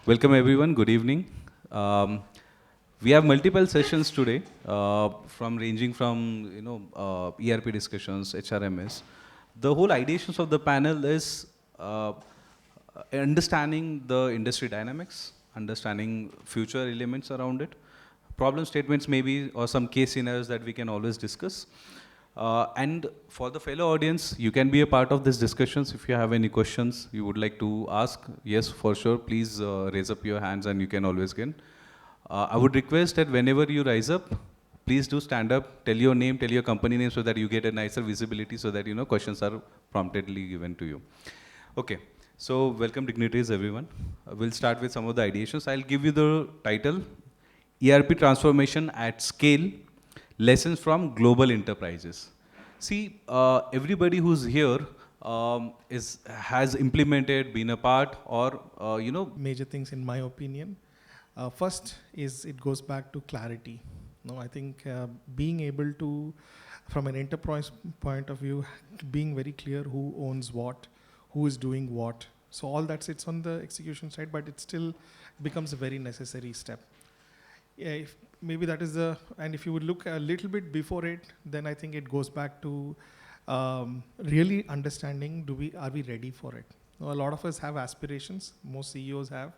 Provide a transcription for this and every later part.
Welcome everyone, good evening. Um, we have multiple sessions today, from ranging from ERP discussions, HRMS. The whole ideations of the panel is understanding the industry dynamics, understanding future elements around it, problem statements maybe, or some case scenarios that we can always discuss. And for the fellow audience, you can be a part of these discussions. If you have any questions you would like to ask, yes, for sure, please raise up your hands and you can always get. I would request that whenever you rise up, please do stand up, tell your name, tell your company name so that you get a nicer visibility so that questions are promptly given to you. Okay, so welcome dignitaries everyone. We'll start with some of the ideations. I'll give you the title, ERP Transformation at Scale, Lessons from Global Enterprises. See, everybody who's here has implemented, been a part, or Major things in my opinion. First is it goes back to clarity. No, I think being able to, from an enterprise point of view, being very clear who owns what, who is doing what. So all that sits on the execution side, but it still becomes a very necessary step. Yeah, maybe that is and if you would look a little bit before it, then I think it goes back to really understanding, are we ready for it? Now, a lot of us have aspirations, most CEOs have,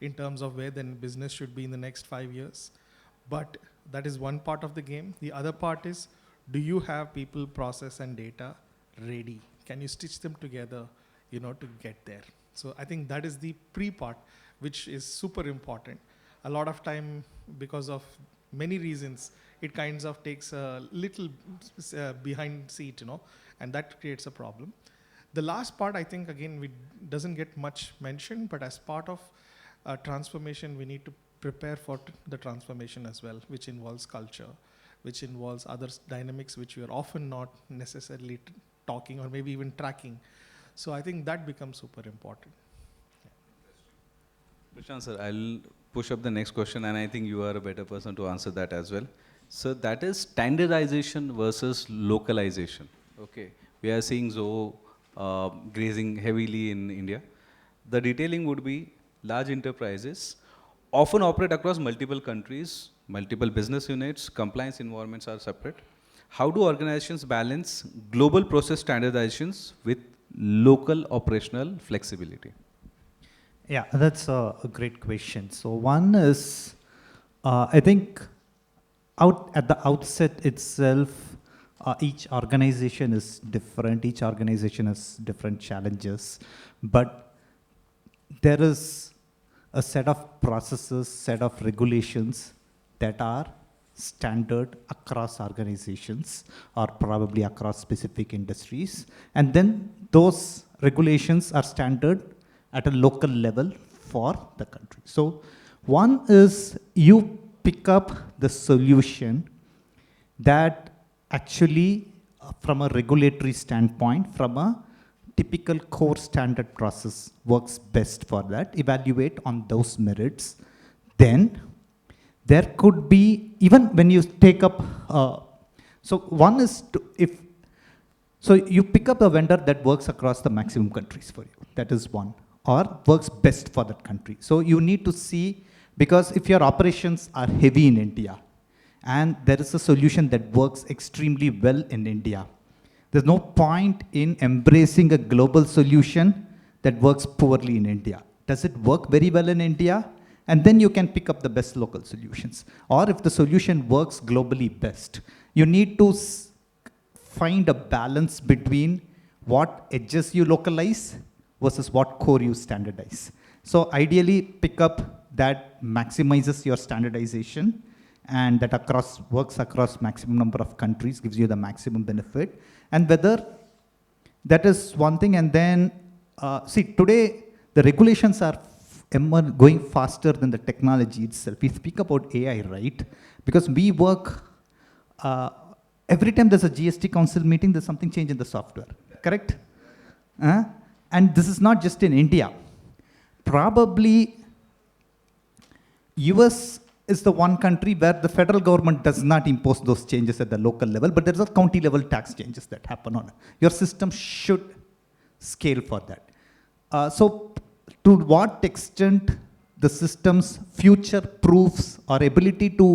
in terms of where the business should be in the next 5 years. But that is one part of the game. The other part is, do you have people, process, and data ready? Can you stitch them together, to get there? So I think that is the pre-part, which is super important. A lot of time, because of many reasons, it kinds of takes a little behind seat, and that creates a problem. The last part, I think, again, doesn't get much mentioned, but as part of transformation, we need to prepare for the transformation as well, which involves culture, which involves other dynamics which we are often not necessarily talking or maybe even tracking. So I think that becomes super important. Prashant sir, I'll push up the next question, and I think you are a better person to answer that as well. So that is standardization versus localization. Okay, we are seeing Zoho grazing heavily in India. The detailing would be large enterprises often operate across multiple countries, multiple business units, compliance environments are separate. How do organizations balance global process standardizations with local operational flexibility? Yeah, that's a great question. So one is, I think at the outset itself, each organization is different. Each organization has different challenges, but there is a set of processes, set of regulations that are standard across organizations or probably across specific industries. And then those regulations are standard at a local level for the country. So one is you pick up the solution that actually, from a regulatory standpoint, from a typical core standard process works best for that, evaluate on those merits. Then there could be, even when you take up, so one is so you pick up a vendor that works across the maximum countries for you, that is one, or works best for that country. So you need to see, because if your operations are heavy in India, and there is a solution that works extremely well in India, there's no point in embracing a global solution that works poorly in India. Does it work very well in India? And then you can pick up the best local solutions. Or if the solution works globally best, you need to find a balance between what edges you localize versus what core you standardize. So ideally, pick up that maximizes your standardization and that works across maximum number of countries, gives you the maximum benefit. And whether that is one thing, and then, see, today the regulations are going faster than the technology itself. We speak about AI, right? Because we work, every time there's a GST council meeting, there's something changed in the software, correct? And this is not just in India. Probably US is the one country where the federal government does not impose those changes at the local level, but there's a county level tax changes that happen on it. Your system should scale for that. So to what extent the system's future proofs or ability to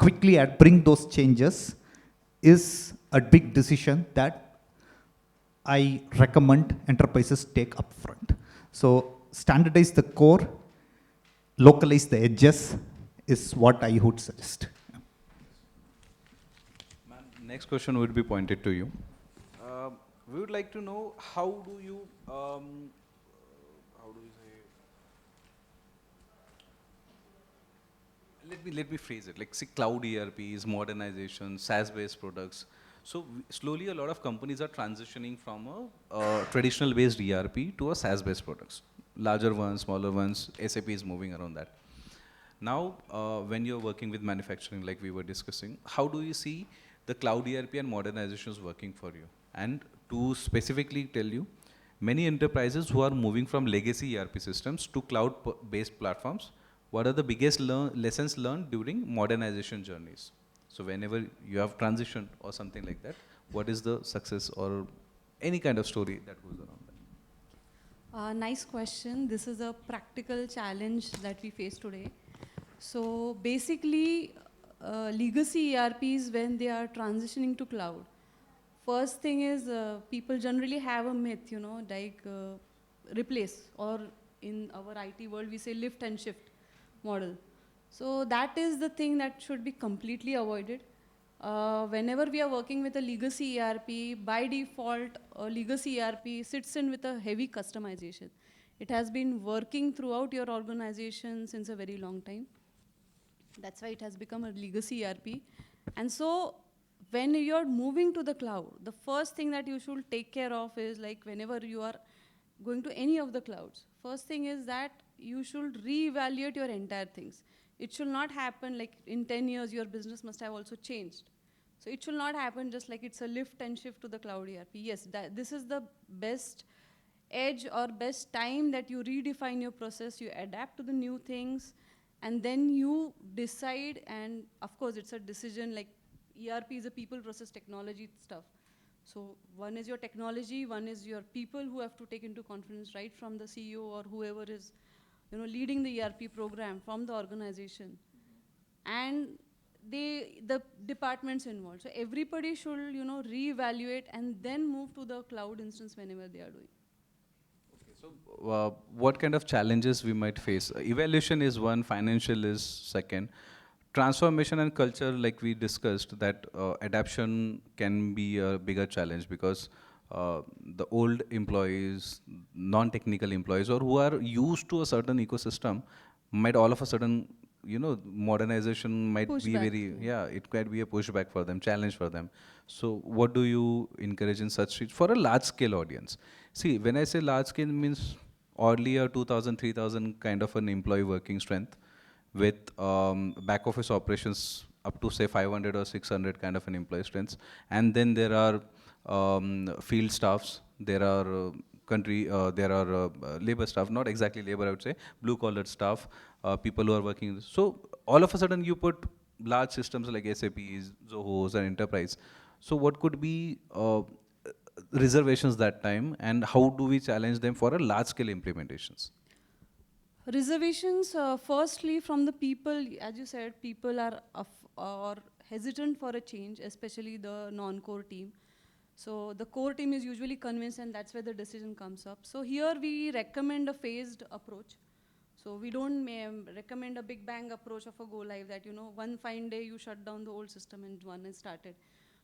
quickly bring those changes is a big decision that I recommend enterprises take upfront. So standardize the core, localize the edges is what I would suggest. Ma'am, next question would be pointed to you. We would like to know how do you say? Let me phrase it. Like, see, cloud ERPs, modernization, SaaS-based products. So slowly, a lot of companies are transitioning from a traditional-based ERP to a SaaS-based products. Larger ones, smaller ones. SAP is moving around that. Now, when you're working with manufacturing, like we were discussing, how do you see the cloud ERP and modernizations working for you? And to specifically tell you, many enterprises who are moving from legacy ERP systems to cloud-based platforms, what are the biggest lessons learned during modernization journeys? So whenever you have transitioned or something like that, what is the success or any kind of story that goes around that? Nice question. This is a practical challenge that we face today. So basically, legacy ERPs, when they are transitioning to cloud, first thing is people generally have a myth, like replace, or in our IT world, we say lift and shift model. So that is the thing that should be completely avoided. Whenever we are working with a legacy ERP, by default, a legacy ERP sits in with a heavy customization. It has been working throughout your organization since a very long time. That's why it has become a legacy ERP. And so when you're moving to the cloud, the first thing that you should take care of is, like, whenever you are going to any of the clouds, first thing is that you should reevaluate your entire things. It should not happen like in 10 years your business must have also changed. So it should not happen just like it's a lift and shift to the cloud ERP. Yes, this is the best edge or best time that you redefine your process, you adapt to the new things, and then you decide. And of course it's a decision, like ERP is a people process technology stuff. So one is your technology, one is your people who have to take into confidence right from the CEO or whoever is leading the ERP program from the organization. And the departments involved. So everybody should reevaluate and then move to the cloud instance whenever they are doing. So what kind of challenges we might face? Evaluation is one, financial is second. Transformation and culture, like we discussed, that adaptation can be a bigger challenge because the old employees, non-technical employees, or who are used to a certain ecosystem, might all of a sudden, modernization might be Pushback. it might be a pushback for them, challenge for them. So what do you encourage in such for a large scale audience? See, when I say large scale means oddly a 2,000, 3,000 kind of an employee working strength with back office operations up to say 500 or 600 kind of an employee strengths. And then there are field staffs, there are there are labor staff, not exactly labor, I would say, blue collar staff, people who are working. So all of a sudden you put large systems like SAPs, Zohos and enterprise. So what could be reservations that time, and how do we challenge them for a large scale implementations? Reservations, firstly, from the people, as you said, people are hesitant for a change, especially the non-core team. So the core team is usually convinced, and that's where the decision comes up. So here we recommend a phased approach. So we don't recommend a big bang approach of a go live that, one fine day you shut down the old system and one is started.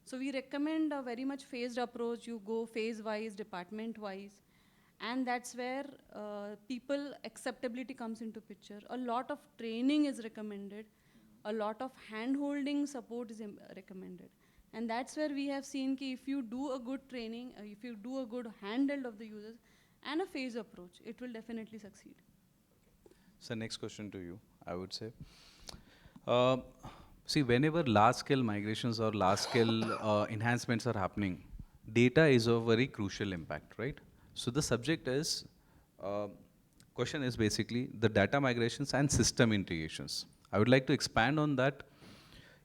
So we recommend a very much phased approach. You go phase-wise, department-wise. And that's where people acceptability comes into picture. A lot of training is recommended. A lot of hand-holding support is recommended. And that's where we have seen that if you do a good training, if you do a good handheld of the users and a phase approach, it will definitely succeed. So next question to you, I would say. Uh, See, whenever large-scale migrations or large-scale enhancements are happening, data is of very crucial impact, right? So the subject is, question is basically the data migrations and system integrations. I would like to expand on that.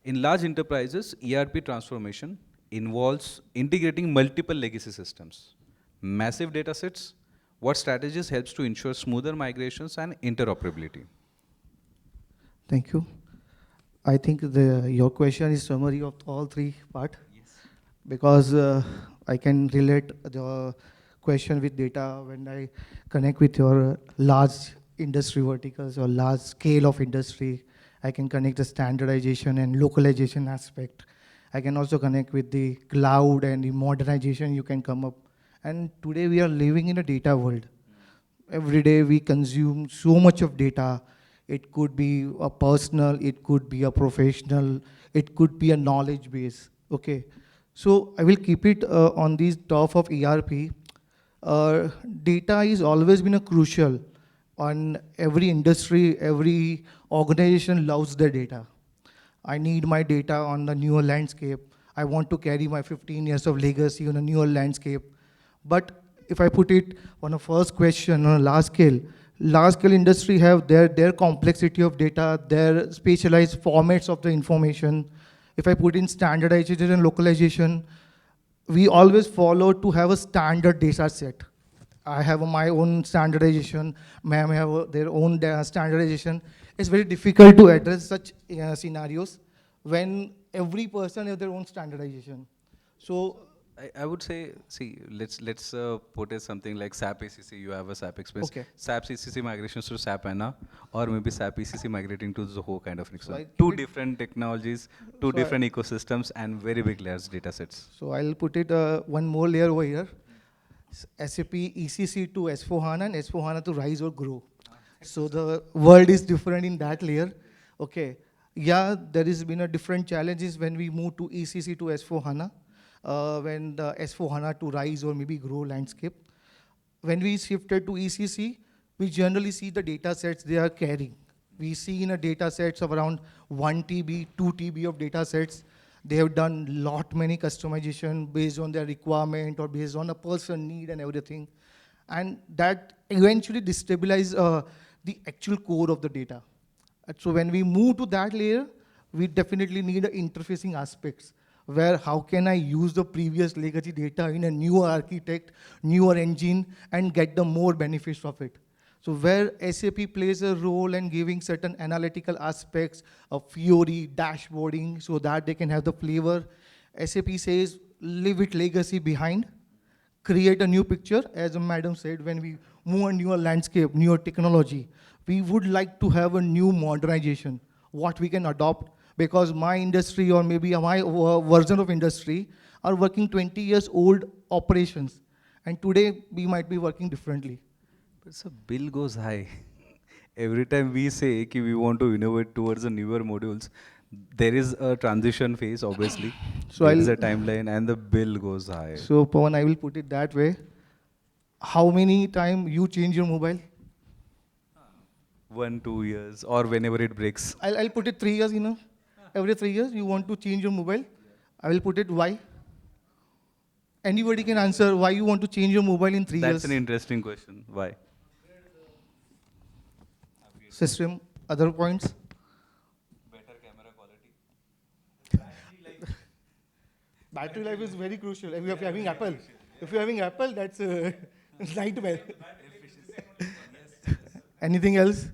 In large enterprises, ERP transformation involves integrating multiple legacy systems, massive data sets. What strategies helps to ensure smoother migrations and interoperability? Thank you. I think your question is summary of all three part, because I can relate the question with data when I connect with your large industry verticals or large scale of industry. I can connect the standardization and localization aspect. I can also connect with the cloud and the modernization you can come up. And today we are living in a data world. Every day we consume so much of data. It could be a personal, it could be a professional, it could be a knowledge base. Okay, so I will keep it on this top of ERP. Data is always been a crucial on every industry. Every organization loves their data. I need my data on the newer landscape. I want to carry my 15 years of legacy on a newer landscape. But if I put it on a first question on a large scale industry have their complexity of data, their specialized formats of the information. If I put in standardization and localization, we always follow to have a standard data set. I have my own standardization, ma'am have their own standardization. It's very difficult to address such scenarios when every person has their own standardization. So I would say, see, let's put it something like SAP ECC. You have a SAP experience. okay, SAP ECC migrations to SAP HANA, or maybe SAP ECC migrating to Zoho kind of thing. so So I two keep it. different technologies, two So different ecosystems, and very big layers data sets. so I'll put it one more layer over here. SAP ECC to S4HANA and S4HANA to rise or grow. So the world is different in that layer. Okay. Yeah, there has been a different challenges when we move to ECC to S4HANA, when the S4HANA to rise or maybe grow landscape. When we shifted to ECC, we generally see the data sets they are carrying. We see in a data sets of around 1 TB, 2 TB of data sets. They have done lot many customization based on their requirement or based on a person need and everything. And that eventually destabilize the actual core of the data. And so when we move to that layer, we definitely need interfacing aspects where how can I use the previous legacy data in a newer architect, newer engine, and get the more benefits of it. So where SAP plays a role in giving certain analytical aspects of Fiori, dashboarding, so that they can have the flavor. SAP says, leave it legacy behind, create a new picture. As madam said, when we move a newer landscape, newer technology, we would like to have a new modernization, what we can adopt, because my industry or maybe my version of industry are working 20 years old operations. And today we might be working differently. But so bill goes high. Every time we say कि we want to innovate towards the newer modules, there is a transition phase, obviously. So There is I'll, a timeline and the bill goes high. so Pawan, I will put it that way. How many time you change your mobile? 1, 2 years, or whenever it breaks. I'll put it 3 years, Every 3 years you want to change your mobile. I will put it why. Anybody can answer why you want to change your mobile in 3 years. That's an interesting question. Why? System, other points. Better camera quality. Battery life is very crucial. If you're having Apple, that's a nightmare. Anything else?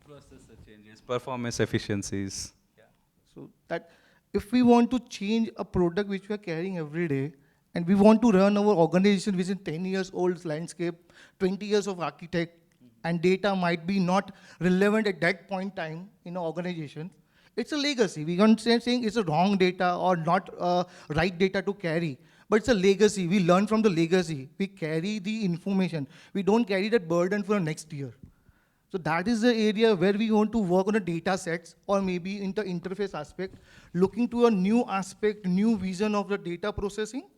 Processor changes, performance efficiencies. So that if we want to change a product which we are carrying every day, and we want to run our organization within 10 years old landscape, 20 years of architect, and data might be not relevant at that point in time in an organization, it's a legacy. We aren't saying it's a wrong data or not right data to carry, but it's a legacy. We learn from the legacy. We carry the information. We don't carry that burden for next year. So that is the area where we want to work on the data sets or maybe in the interface aspect, looking to a new aspect, new vision of the data processing,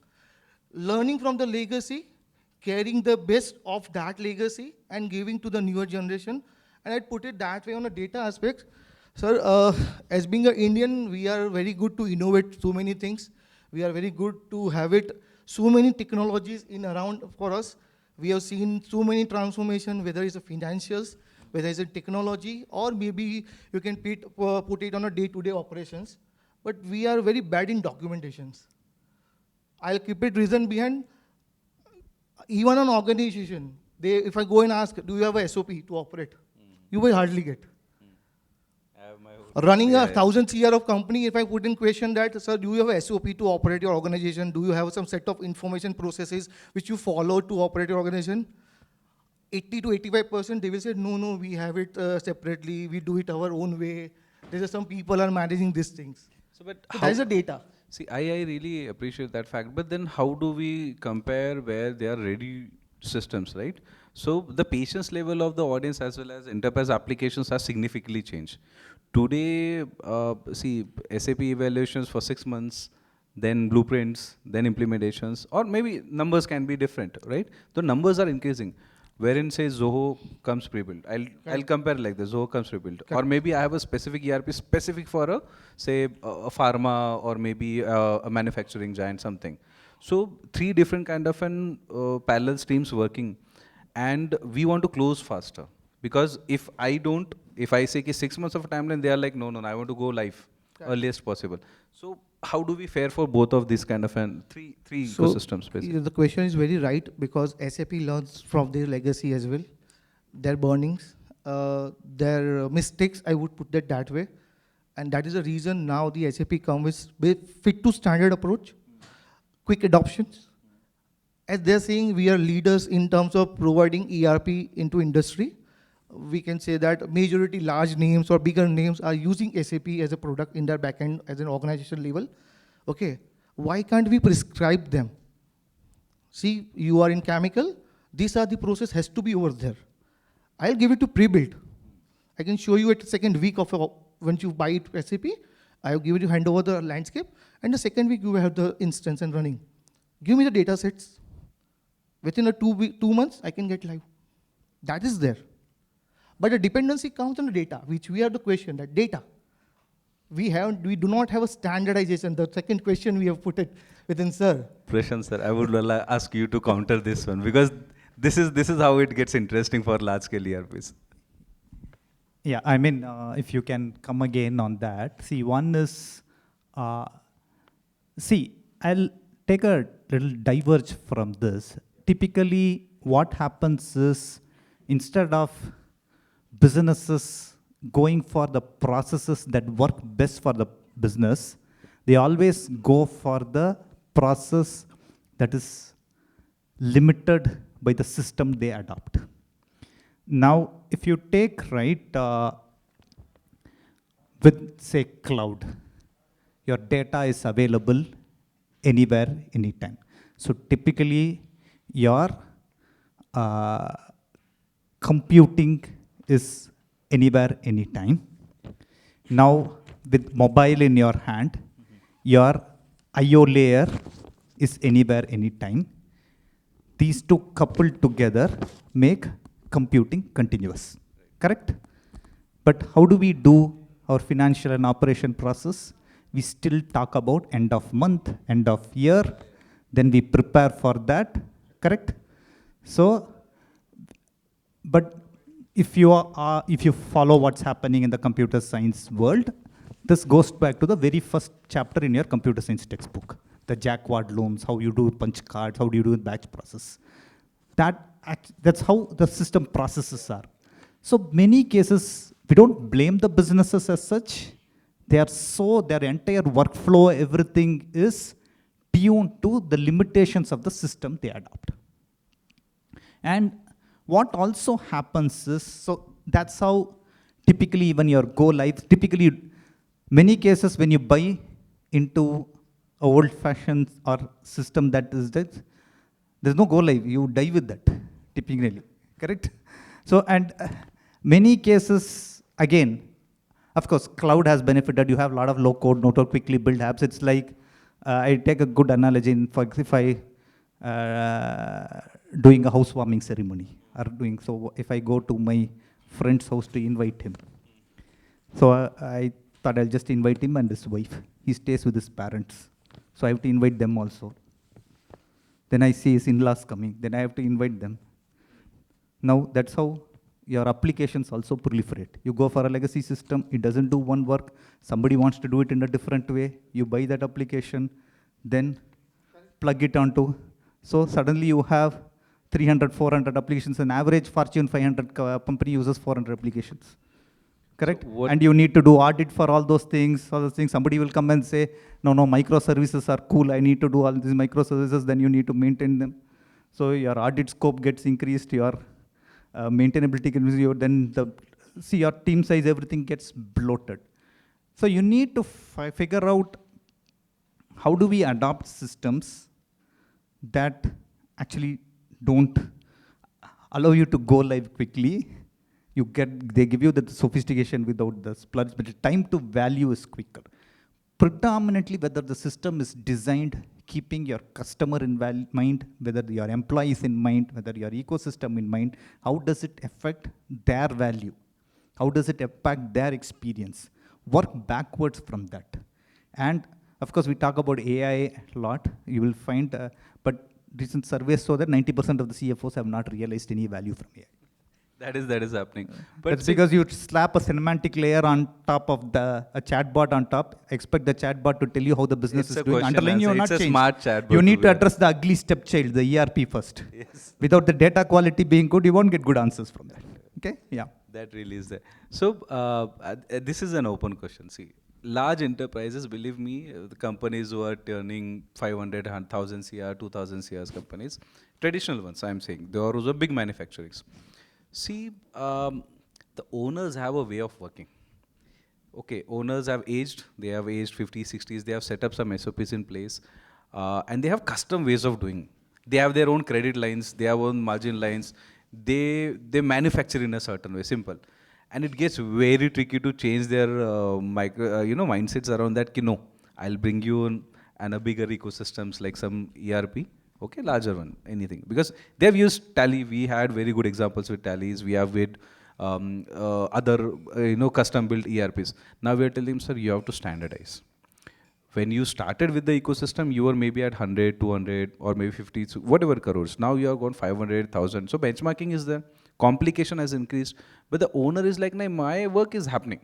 learning from the legacy, carrying the best of that legacy and giving to the newer generation. And I'd put it that way on a data aspect. Sir, as being an Indian, we are very good to innovate so many things. We are very good to have it, so many technologies in around for us. We have seen so many transformation, whether it's a financials, whether it's a technology, or maybe you can put it on a day-to-day operations. But we are very bad in documentations. I'll keep it reason behind. Even an organization, if I go and ask, do you have a SOP to operate? You will hardly get. I have my Running yeah, a 1,000 CR of company, if I put in question that, sir, do you have a SOP to operate your organization? Do you have some set of information processes which you follow to operate your organization? 80 to 85%, they will say, no, no, we have it separately. We do it our own way. There are some people are managing these things. So, but So how? that is the data. See, I really appreciate that fact. But then, how do we compare where they are ready systems, right? So the patience level of the audience as well as enterprise applications has significantly changed. Today, see, SAP evaluations for 6 months, then blueprints, then implementations, or maybe numbers can be different, right? The numbers are increasing. Wherein say Zoho comes pre-built. I'll compare like this. Zoho comes pre-built, or maybe I have a specific ERP specific for a say a pharma or maybe a manufacturing giant something. So three different kind of an parallel streams working, and we want to close faster because if I say ki 6 months of a timeline, they are like no, I want to go live earliest possible. So how do we fare for both of these kind of an three So ecosystems basically? the question is very right because SAP learns from their legacy as well, their burnings, their mistakes, I would put that way. And that is the reason now the SAP comes with fit to standard approach, quick adoptions. As they're saying, we are leaders in terms of providing ERP into industry. We can say that majority large names or bigger names are using SAP as a product in their backend as an organization level. Okay, why can't we prescribe them? See, you are in chemical, these are the process has to be over there. I'll give it to pre-built. I can show you at the second week of when you buy it SAP, I'll give you hand over the landscape, and the second week you have the instance and running. Give me the data sets. Within a 2 months, I can get live. That is there. But the dependency comes on the data, which we are the question, that data. We do not have a standardization. The second question we have put it within, sir. Prashant sir, I would ask you to counter this one because this is how it gets interesting for large scale ERPs. Yeah, I mean, if you can come again on that. See, one is, I'll take a little diverge from this. Typically, what happens is, instead of businesses going for the processes that work best for the business, they always go for the process that is limited by the system they adopt. Now, if you take, with say cloud, your data is available anywhere, anytime. So typically, your computing is anywhere, anytime. Now, with mobile in your hand, your IO layer is anywhere, anytime. These two coupled together make computing continuous, correct? But how do we do our financial and operation process? We still talk about end of month, end of year, then we prepare for that, correct? So, but if you follow what's happening in the computer science world, this goes back to the very first chapter in your computer science textbook, the Jacquard looms, how you do punch cards, how do you do batch process. That's how the system processes are. So many cases, we don't blame the businesses as such. Their entire workflow, everything is tuned to the limitations of the system they adopt. And what also happens is, so that's how typically even your go live, typically many cases when you buy into a old fashioned or system that is that, there's no go live, you die with that, typically, correct? So, and many cases, again, of course, cloud has benefited, you have a lot of low code, no code, quickly build apps. It's like, I take a good analogy, if I doing a housewarming ceremony, so if I go to my friend's house to invite him, so I thought I'll just invite him and his wife. He stays with his parents. So I have to invite them also. Then I see his in-laws coming. Then I have to invite them. Now that's how your applications also proliferate. You go for a legacy system, it doesn't do one work. Somebody wants to do it in a different way. You buy that application, then plug it onto. So suddenly you have 300, 400 applications. An average Fortune 500 company uses 400 applications. Correct? So And you need to do audit for all those things. Somebody will come and say, no, microservices are cool. I need to do all these microservices. Then you need to maintain them. So your audit scope gets increased. Your maintainability can be, then your team size, everything gets bloated. So you need to figure out how do we adopt systems that actually don't allow you to go live quickly. They give you the sophistication without the splurge, but the time to value is quicker. Predominantly, whether the system is designed keeping your customer in mind, whether your employees in mind, whether your ecosystem in mind, how does it affect their value? How does it impact their experience? Work backwards from that. And of course, we talk about AI a lot. You will find, but recent surveys show that 90% of the CFOs have not realized any value from AI. That is happening. But that's because you slap a semantic layer on top of a chatbot on top, expect the chatbot to tell you how the business is doing. Underlying you are not changed. Smart chatbot. You need to address the ugly stepchild, the ERP first. Yes. Without the data quality being good, you won't get good answers from that. Okay? Yeah. That really is there. So this is an open question. See, large enterprises, believe me, the companies who are turning 500, 1,000 CR, 2,000 CRs companies, traditional ones, I'm saying, those are big manufacturers. See, the owners have a way of working. Okay, owners have aged, they have aged 50s, 60s, they have set up some SOPs in place, and they have custom ways of doing. They have their own credit lines, they have own margin lines, they manufacture in a certain way, simple. And it gets very tricky to change their mindsets around that, no, I'll bring you in and a bigger ecosystems like some ERP. Okay, larger one, anything. Because they've used Tally. We had very good examples with Tallies. We have with other, custom-built ERPs. Now we are telling them, sir, you have to standardize. When you started with the ecosystem, you were maybe at 100, 200, or maybe 50, so whatever crores. Now you have gone 500, 1,000. So benchmarking is there. Complication has increased. But the owner is like, nah, my work is happening.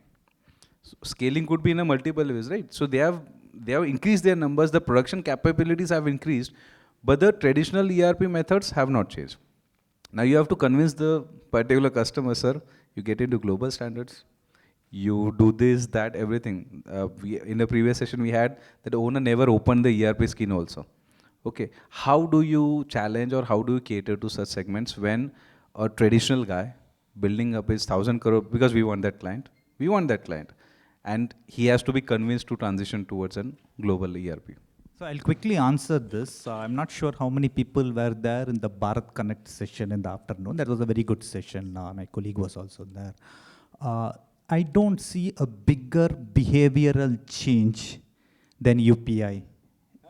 So scaling could be in a multiple ways, right? So they have increased their numbers. The production capabilities have increased. But the traditional ERP methods have not changed. Now you have to convince the particular customer, sir, you get into global standards, you do this, that, everything. In the previous session we had that the owner never opened the ERP skin also. Okay, how do you challenge or how do you cater to such segments when a traditional guy building up his 1,000 crore, because we want that client, and he has to be convinced to transition towards a global ERP. So I'll quickly answer this. I'm not sure how many people were there in the Bharat Connect session in the afternoon. That was a very good session. My colleague was also there. I don't see a bigger behavioral change than UPI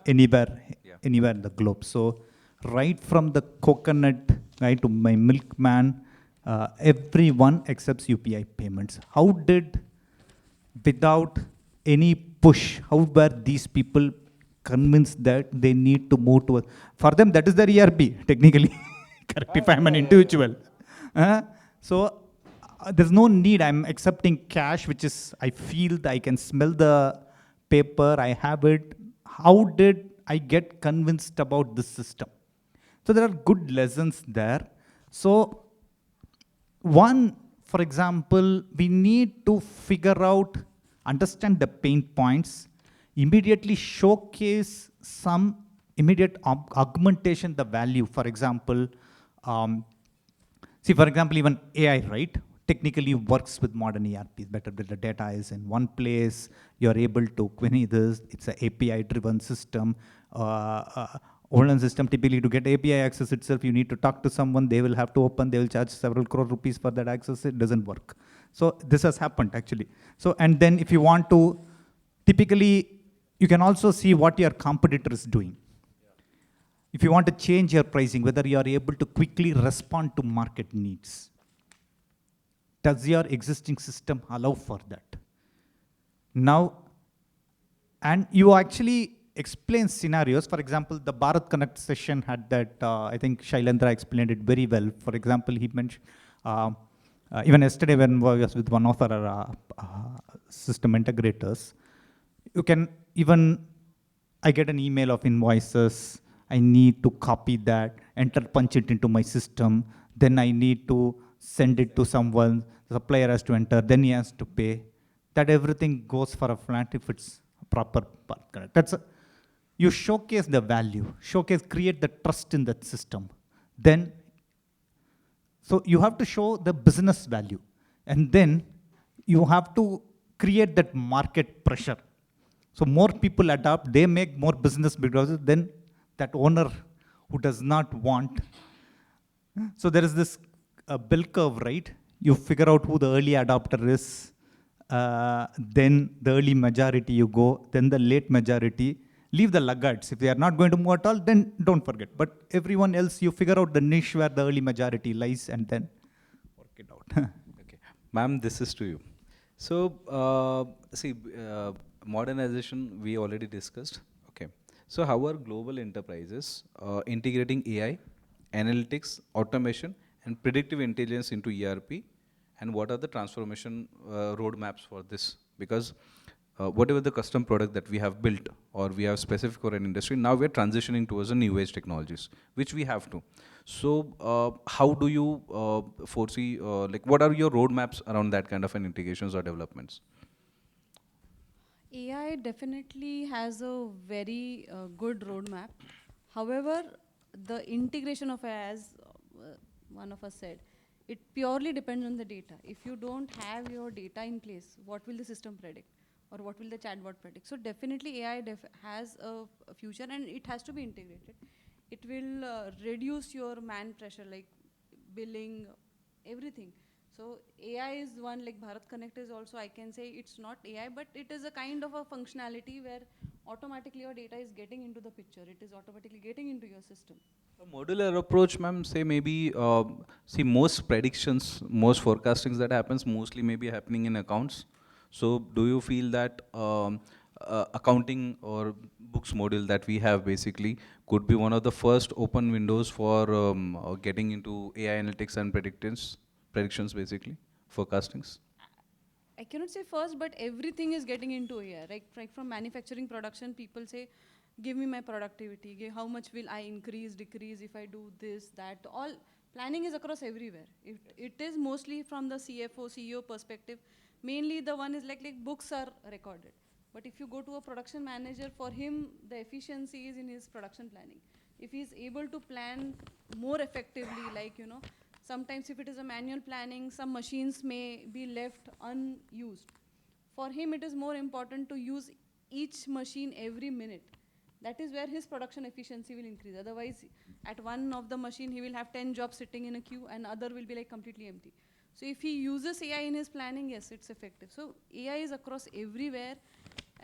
anywhere in the globe. So right from the coconut guy to my milkman, everyone accepts UPI payments. How did, without any push, how were these people convinced that they need to move towards? For them, that is their ERP, technically. Correct, if I'm an individual. So there's no need. I'm accepting cash, which is, I feel that I can smell the paper, I have it. How did I get convinced about this system? So there are good lessons there. So one, for example, we need to figure out, understand the pain points, immediately showcase some immediate augmentation the value. For example, even AI, right? Technically works with modern ERPs better, but the data is in one place. You're able to query this. It's an API-driven system. Online system, typically to get API access itself, you need to talk to someone. They will have to open. They will charge several crore rupees for that access. It doesn't work. So this has happened actually. So, and then if you want to, typically, you can also see what your competitor is doing. If you want to change your pricing, whether you are able to quickly respond to market needs. Does your existing system allow for that? Now, and you actually explain scenarios. For example, the Bharat Connect session had that, I think Shailendra explained it very well. For example, he mentioned, even yesterday when I was with one of our system integrators, you can even, I get an email of invoices, I need to copy that, enter, punch it into my system, then I need to send it to someone, the supplier has to enter, then he has to pay. That everything goes for a flat if it's proper path connect. You showcase the value, create the trust in that system. Then, so you have to show the business value. And then you have to create that market pressure. So more people adopt, they make more business because then that owner who does not want. So there is this bell curve, right? You figure out who the early adopter is, then the early majority you go, then the late majority. Leave the laggards. If they are not going to move at all, then don't forget. But everyone else, you figure out the niche where the early majority lies and then work it out. Okay. Ma'am, this is to you. So, see, modernization we already discussed. Okay. So, how are global enterprises integrating AI, analytics, automation, and predictive intelligence into ERP? And what are the transformation roadmaps for this? Because whatever the custom product that we have built or we have specific for an industry, now we're transitioning towards the new age technologies, which we have to. So how do you foresee, like what are your roadmaps around that kind of an integrations or developments? AI definitely has a very good roadmap. However, the integration of AI, as one of us said, it purely depends on the data. If you don't have your data in place, what will the system predict? Or what will the chatbot predict? So definitely AI has a future and it has to be integrated. It will reduce your man pressure, like billing, everything. So AI is one, like Bharat Connect is also, I can say it's not AI, but it is a kind of a functionality where automatically your data is getting into the picture. It is automatically getting into your system. A modular approach, ma'am, say maybe, see most predictions, most forecastings that happens mostly maybe happening in accounts. So do you feel that accounting or books module that we have basically could be one of the first open windows for getting into AI analytics and predictions basically, forecastings? I cannot say first, but everything is getting into AI. Right from manufacturing production, people say, give me my productivity. How much will I increase, decrease if I do this, that. All planning is across everywhere. It is mostly from the CFO, CEO perspective. Mainly the one is like books are recorded. But if you go to a production manager, for him, the efficiency is in his production planning. If he's able to plan more effectively, sometimes if it is a manual planning, some machines may be left unused. For him, it is more important to use each machine every minute. That is where his production efficiency will increase. Otherwise, at one of the machine, he will have 10 jobs sitting in a queue and other will be like completely empty. So if he uses AI in his planning, yes, it's effective. So AI is across everywhere.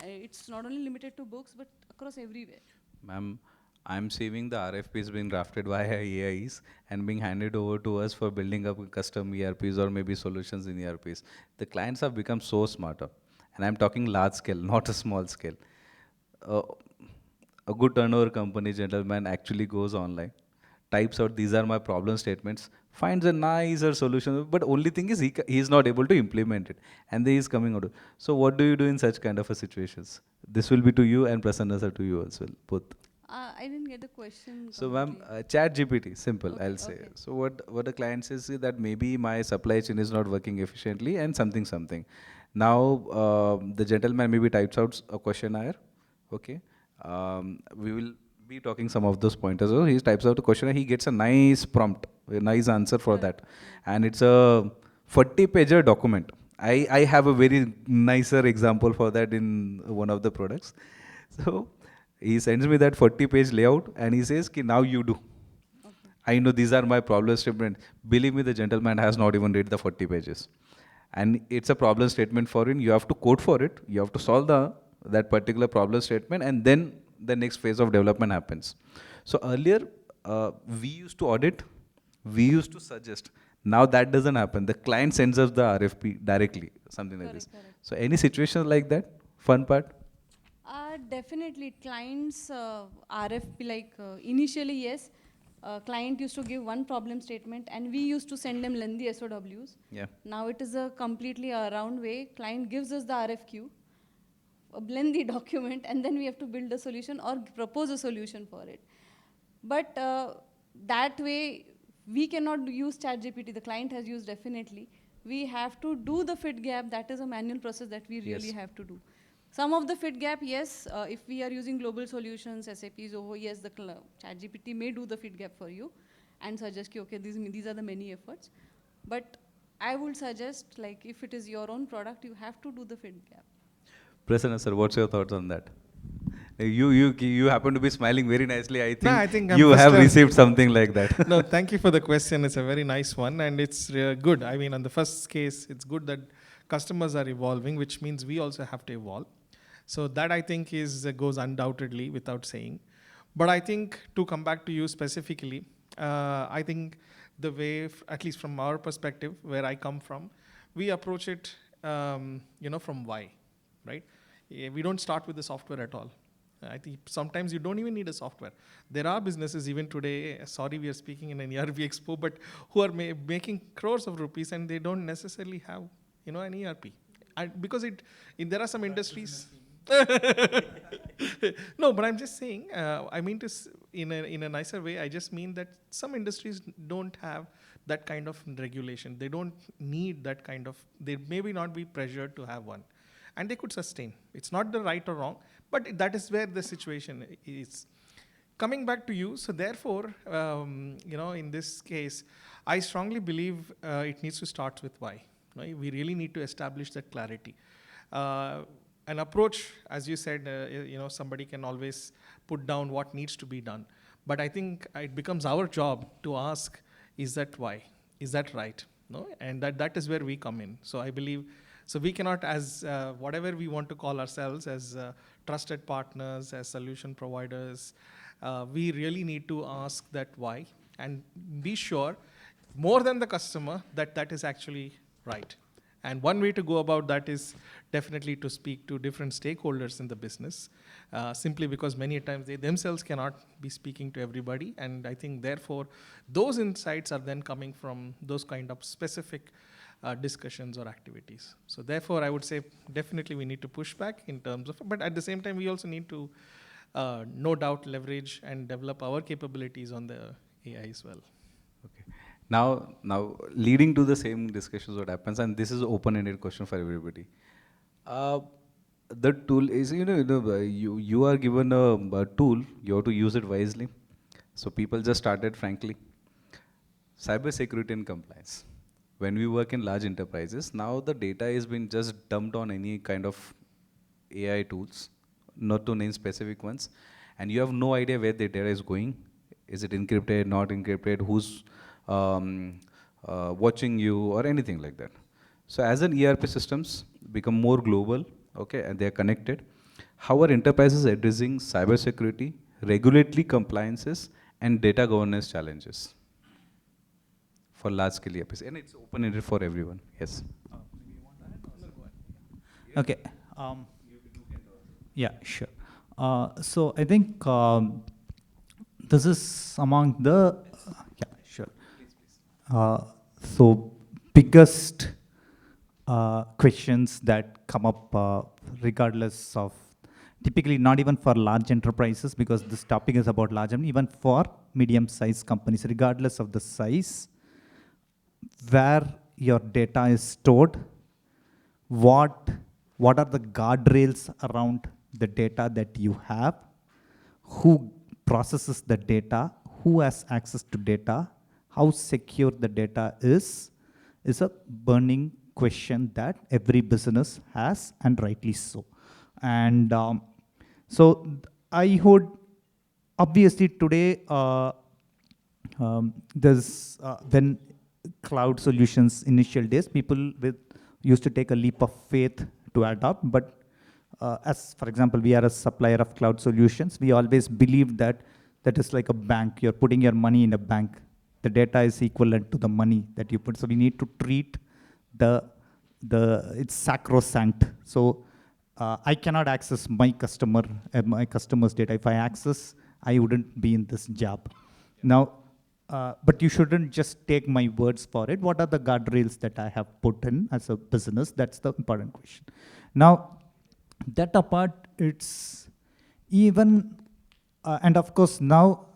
It's not only limited to books, but across everywhere. Ma'am, I'm saving the RFPs being drafted by AIs and being handed over to us for building up custom ERPs or maybe solutions in ERPs. The clients have become so smarter. And I'm talking large scale, not a small scale. Uh, a good turnover company gentleman actually goes online, types out these are my problem statements, finds a nicer solution, but only thing is he is not able to implement it, and then he's coming out. So what do you do in such kind of a situations? This will be to you and Prasanna sir to you as well, both. I didn't get the question So ma'am, completely. chat GPT, simple, Okay, I'll say. okay. So what the client says is that maybe my supply chain is not working efficiently and something. Now the gentleman maybe types out a questionnaire, okay. We will be talking some of those pointers. So he types out a questionnaire, he gets a nice prompt, a nice answer for that. Correct. Yeah. And it's a 40-pager document. I have a very nicer example for that in one of the products. So he sends me that 40-page layout and he says, Ki, now you do. Okay. I know these are my problem statement. Believe me, the gentleman has not even read the 40 pages. And it's a problem statement for him. You have to code for it. You have to solve that particular problem statement, and then the next phase of development happens. So earlier, we used to audit, we used to suggest. Now that doesn't happen. The client sends us the RFP directly, something like this. Correct, correct. So any situations like that? Fun part? Definitely, clients RFP, initially, yes, client used to give one problem statement and we used to send them lengthy SOWs. Yeah. Now it is a completely around way. Client gives us the RFQ, a lengthy document, and then we have to build a solution or propose a solution for it. But that way, we cannot use ChatGPT. The client has used definitely. We have to do the fit gap. That is a manual process that we really Yes. have to do. Some of the fit gap, yes, if we are using global solutions, SAPs, oh yes, the ChatGPT may do the fit gap for you and suggest, ki, okay, these are the many efforts. But I would suggest, like, if it is your own product, you have to do the fit gap. Prasanna sir, what's your thoughts on that? You happen to be smiling very nicely. I No, think I think I'm you just have received something like that. no, thank you for the question. It's a very nice one, and it's good. I mean, on the first case, it's good that customers are evolving, which means we also have to evolve. So that I think is goes undoubtedly without saying. But I think to come back to you specifically, I think the way, at least from our perspective, where I come from, we approach it, from why, right? We don't start with the software at all. I think sometimes you don't even need a software. There are businesses even today, sorry we are speaking in an ERP Expo, but who are making crores of rupees and they don't necessarily have, an ERP. Because there are some industries. No, but I'm just saying, I mean in a nicer way, I just mean that some industries don't have that kind of regulation. They don't need that kind of, they maybe not be pressured to have one. And they could sustain. It's not the right or wrong, but that is where the situation is. Coming back to you, so therefore, in this case, I strongly believe it needs to start with why. Right? We really need to establish that clarity. An approach, as you said, somebody can always put down what needs to be done. But I think it becomes our job to ask, is that why? Is that right? No? And that is where we come in. So I believe, so we cannot, as whatever we want to call ourselves, as trusted partners, as solution providers, we really need to ask that why and be sure, more than the customer, that is actually right. And one way to go about that is definitely to speak to different stakeholders in the business, simply because many times they themselves cannot be speaking to everybody. And I think therefore, those insights are then coming from those kind of specific discussions or activities. So therefore, I would say definitely we need to push back in terms of, but at the same time, we also need to no doubt leverage and develop our capabilities on the AI as well. Okay. Now, leading to the same discussions, what happens, and this is an open-ended question for everybody. The tool is, you are given a tool, you have to use it wisely. So people just started, frankly. Cyber security and compliance. When we work in large enterprises, now the data is being just dumped on any kind of AI tools, not to name specific ones, and you have no idea where the data is going. Is it encrypted, not encrypted, who's watching you, or anything like that. So as an ERP systems become more global, okay, and they are connected, how are enterprises addressing cybersecurity, regulatory compliances, and data governance challenges for large-scale ERPs? And it's open-ended for everyone. Yes. Okay. Yeah, sure. So I think this is among the, yeah, sure. So biggest questions that come up regardless of, typically not even for large enterprises, because this topic is about large, and even for medium-sized companies, regardless of the size, where your data is stored, what are the guardrails around the data that you have, who processes the data, who has access to data, how secure the data is a burning question that every business has, and rightly so. And so I would, obviously today, there's, when cloud solutions initial days, people used to take a leap of faith to adopt, but as for example, we are a supplier of cloud solutions, we always believed that is like a bank, you're putting your money in a bank. The data is equivalent to the money that you put. So we need to treat it's sacrosanct. So I cannot access my customer's data. If I access, I wouldn't be in this job. Now, but you shouldn't just take my words for it. What are the guardrails that I have put in as a business? That's the important question. Now, that apart, it's even, and of course now,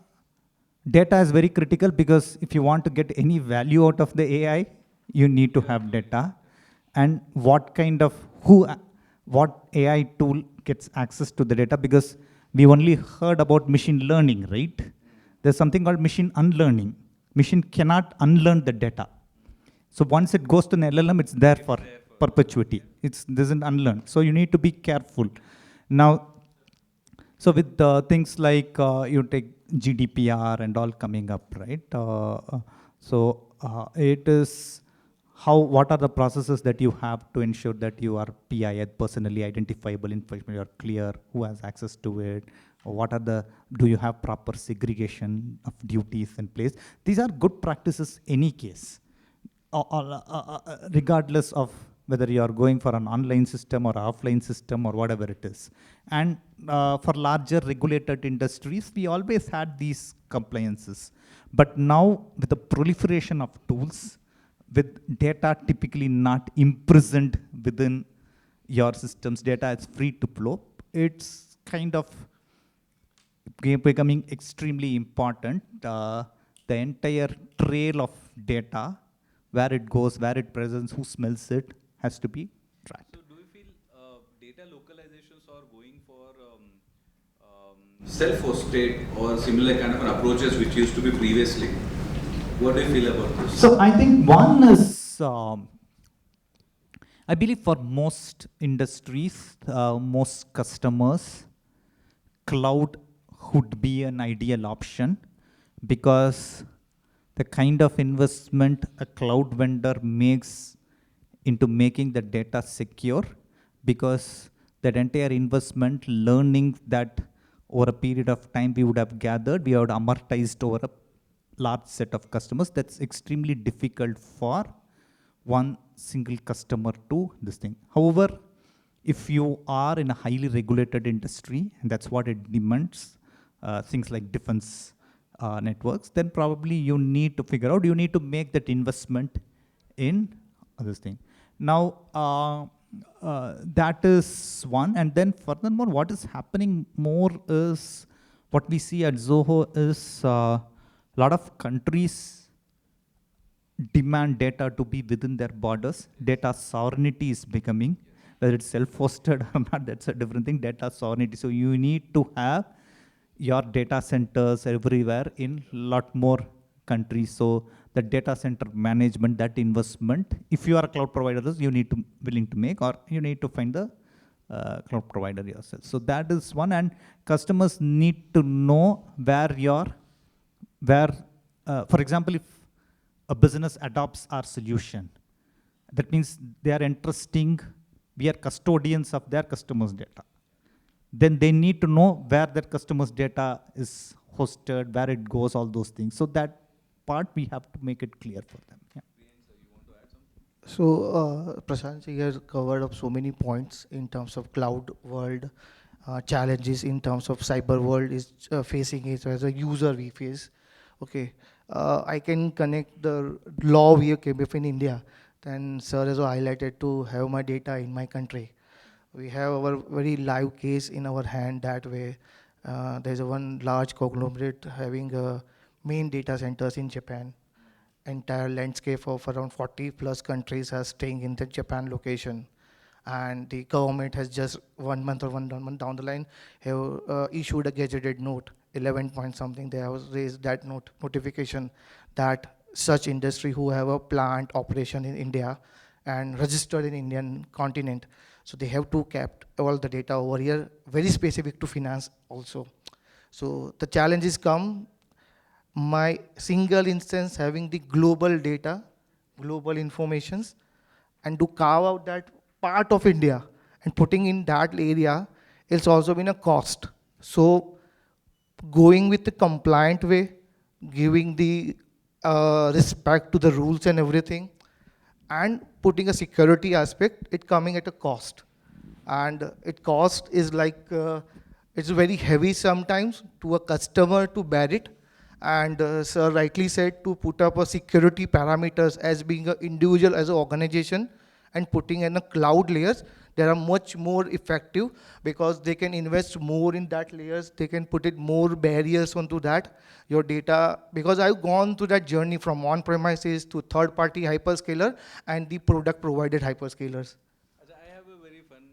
data is very critical because if you want to get any value out of the AI, you need to have data. And what kind of, what AI tool gets access to the data, because we only heard about machine learning, right? There's something called machine unlearning. Machine cannot unlearn the data. So once it goes to an LLM, it's there for perpetuity. It doesn't unlearn. So you need to be careful. Now, so with things like you take GDPR and all coming up, right? It is what are the processes that you have to ensure that you are PII, personally identifiable information, you are clear who has access to it, or what are do you have proper segregation of duties in place? These are good practices any case, regardless of whether you are going for an online system or offline system or whatever it is. And for larger regulated industries, we always had these compliances. But now with the proliferation of tools, with data typically not imprisoned within your systems, data is free to flow, it's kind of becoming extremely important. The entire trail of data, where it goes, where it presents, who smells it, has to be tracked. So do you feel data localizations are going for self-hosted or similar kind of an approaches which used to be previously? What do you feel about this? So I think one is, I believe for most industries, most customers, cloud would be an ideal option, because the kind of investment a cloud vendor makes into making the data secure, because that entire investment, learning that over a period of time we would have gathered, we would have amortized over a large set of customers. That's extremely difficult for one single customer to this thing. However, if you are in a highly regulated industry, and that's what it demands, things like defense networks, then probably you need to figure out, you need to make that investment in this thing. Now, that is one. And then furthermore, what is happening more is, what we see at Zoho is a lot of countries demand data to be within their borders. Data sovereignty is becoming, whether it's self-hosted or not, that's a different thing, data sovereignty. So you need to have your data centers everywhere in a lot more countries. So the data center management, that investment, if you are a cloud provider, you need to willing to make, or you need to find the cloud provider yourself. So that is one, and customers need to know where for example, if a business adopts our solution, that means they are entrusting, we are custodians of their customers' data. Then they need to know where their customers' data is hosted, where it goes, all those things. So that part we have to make it clear for them. Yeah. So, Prashant ji has covered up so many points in terms of cloud world, challenges in terms of cyber world is facing it as a user we face. Okay, I can connect the law we came up in India. Then sir has highlighted to have my data in my country. We have our very live case in our hand that way. There's a one large conglomerate having main data centers in Japan. Entire landscape of around 40 plus countries are staying in the Japan location. And the government has just 1 month or 1 month down the line have issued a gazetted note, 11 point something. They have raised that notification that such industry who have a plant operation in India and registered in Indian continent, so they have to kept all the data over here, very specific to finance also. So the challenges come, my single instance having the global data, global informations, and to carve out that part of India and putting in that area, it's also been a cost. So going with the compliant way, giving the respect to the rules and everything, and putting a security aspect, it coming at a cost. And it cost is like, it's very heavy sometimes to a customer to bear it. And sir rightly said to put up a security parameters as being an individual, as an organization, and putting in a cloud layers, They are much more effective because they can invest more in that layers. They can put it more barriers onto that, your data, because I've gone through that journey from on-premises to third-party hyperscaler and the product provided hyperscalers. I have a very fun,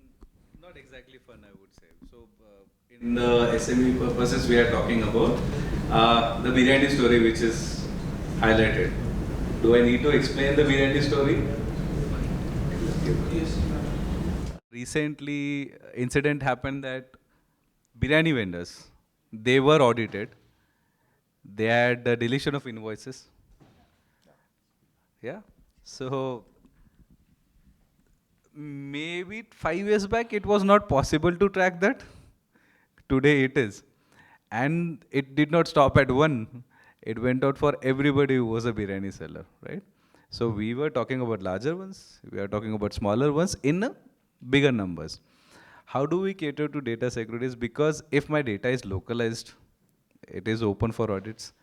not exactly fun, I would say. So, in the SME purposes, we are talking about the biryani story, which is highlighted. Do I need to explain the biryani story? Yes. Recently, incident happened that biryani vendors, they were audited. They had the deletion of invoices. Yeah. So maybe 5 years back it was not possible to track that. Today it is. And it did not stop at one. It went out for everybody who was a biryani seller, right? So we were talking about larger ones, we are talking about smaller ones in bigger numbers. How do we cater to data securities? Because if my data is localized, it is open for audits.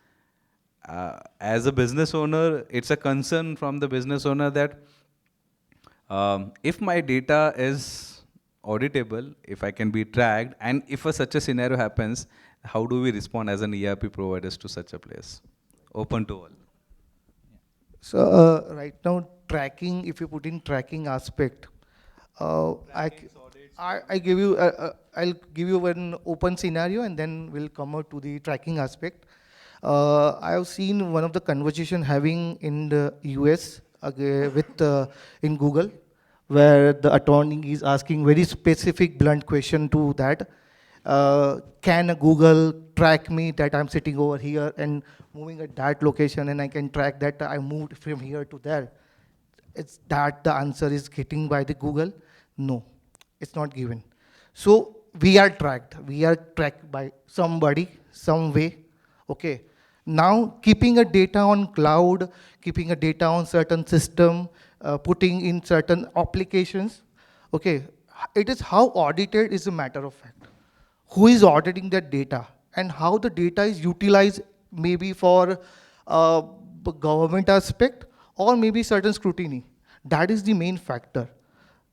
As a business owner, it's a concern from the business owner that if my data is auditable, if I can be tracked, and if such a scenario happens, how do we respond as an ERP providers to such a place? Open to all. So right now, tracking, if you put in tracking aspect, I give you, I'll give you an open scenario and then we'll come out to the tracking aspect. I have seen one of the conversation having in the US with in Google, where the attorney is asking very specific blunt question to that. Can Google track me that I'm sitting over here and moving at that location, and I can track that I moved from here to there? It's that the answer is getting by the Google? No, it's not given. So we are tracked. We are tracked by somebody, some way. Okay. Now keeping a data on cloud, keeping a data on certain system, putting in certain applications. Okay. It is how audited is a matter of fact. Who is auditing that data and how the data is utilized, maybe for government aspect or maybe certain scrutiny. That is the main factor.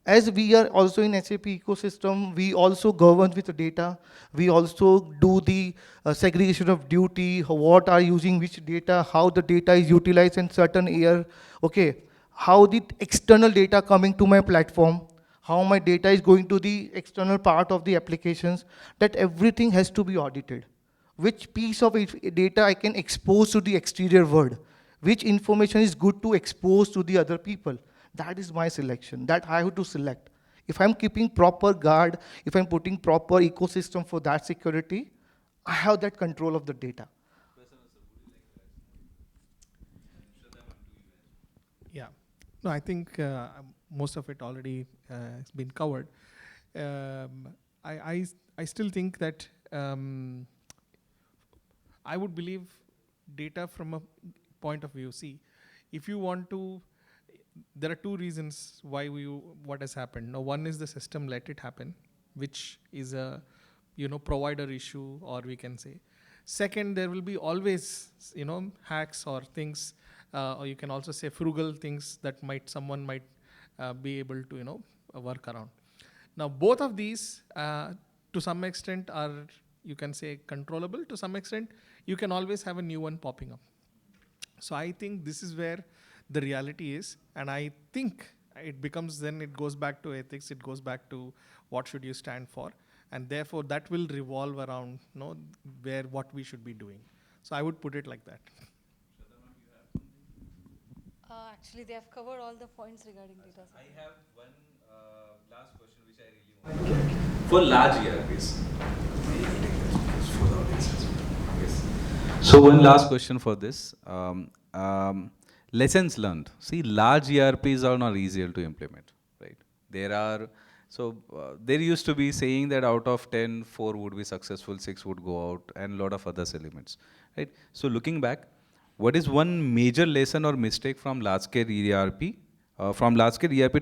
As we are also in SAP ecosystem, we also govern with the data. We also do the segregation of duty, what are using which data, how the data is utilized in certain area. Okay, how the external data coming to my platform, how my data is going to the external part of the applications, that everything has to be audited. Which piece of data I can expose to the exterior world, which information is good to expose to the other people. That is my selection, that I have to select. If I'm keeping proper guard, if I'm putting proper ecosystem for that security, I have that control of the data. Yeah. No, I think most of it already has been covered. I still think that I would believe data from a point of view. See, if you want to, there are two reasons why what has happened. Now, one is the system let it happen, which is a provider issue, or we can say. Second, there will be always hacks or things, or you can also say frugal things that someone might be able to work around. Now, both of these to some extent are, you can say, controllable. To some extent, you can always have a new one popping up. So I think this is where the reality is, and I think it goes back to ethics, it goes back to what should you stand for, and therefore that will revolve around what we should be doing. So I would put it like that. Actually, they have covered all the points regarding data. I have one last question which I really want. For large ERPs. Yes. So one last question for this. Lessons learned. See, large ERPs are not easier to implement, right? There used to be saying that out of 10, 4 would be successful, 6 would go out, and a lot of other elements, right? So looking back, what is one major lesson or mistake from large-scale ERP,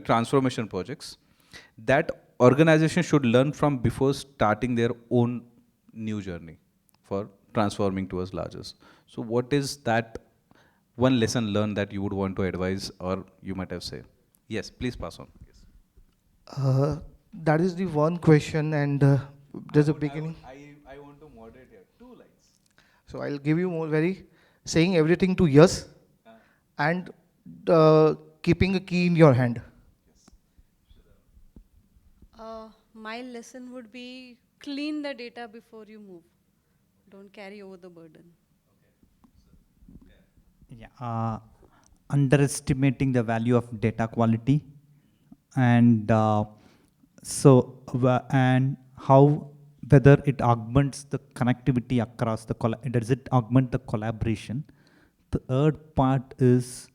transformation projects that organizations should learn from before starting their own new journey for transforming towards larger? So what is that one lesson learned that you would want to advise, or you might have said? Yes, please pass on. Yes. That is the one question, and there's a beginning. I want to moderate here. 2 lines. So I'll give you more very saying everything to yes Uh, and keeping a key in your hand. My lesson would be clean the data before you move. Don't carry over the burden. Yeah, underestimating the value of data quality, and and how whether it augments the connectivity across the does it augment the collaboration. The third part is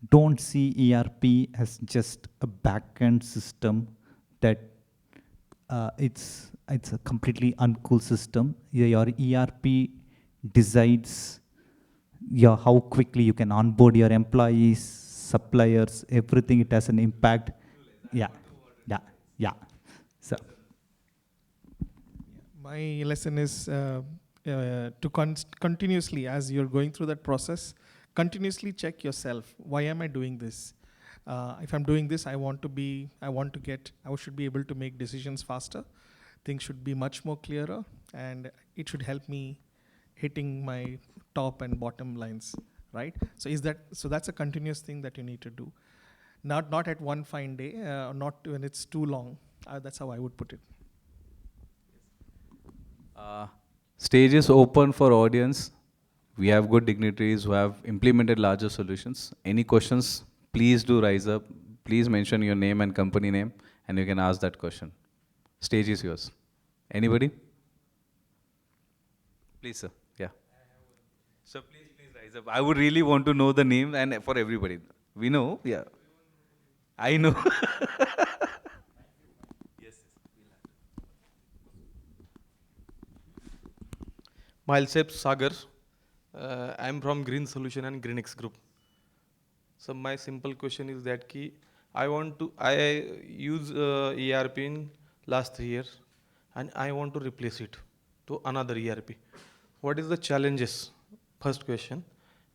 don't see ERP as just a backend system that it's a completely uncool system. Your ERP decides how quickly you can onboard your employees, suppliers, everything. It has an impact. Yeah, yeah, yeah. So My lesson is to continuously, as you're going through that process, continuously check yourself. Why am I doing this? If I'm doing this, I should be able to make decisions faster. Things should be much more clearer, and it should help me hitting my top and bottom lines, right? So that's a continuous thing that you need to do. Not at one fine day, not when it's too long. That's how I would put it. Stage is open for audience. We have good dignitaries who have implemented larger solutions. Any questions, please do rise up. Please mention your name and company name, and you can ask that question. Stage is yours. Anybody? Please, sir. Yeah. So please rise up. I would really want to know the name and for everybody. We know, yeah. I know. Myself Sagar. I'm from Green Solution and Greenix Group. So my simple question is that I use ERP in last 3 years and I want to replace it to another ERP. What is the challenges? First question.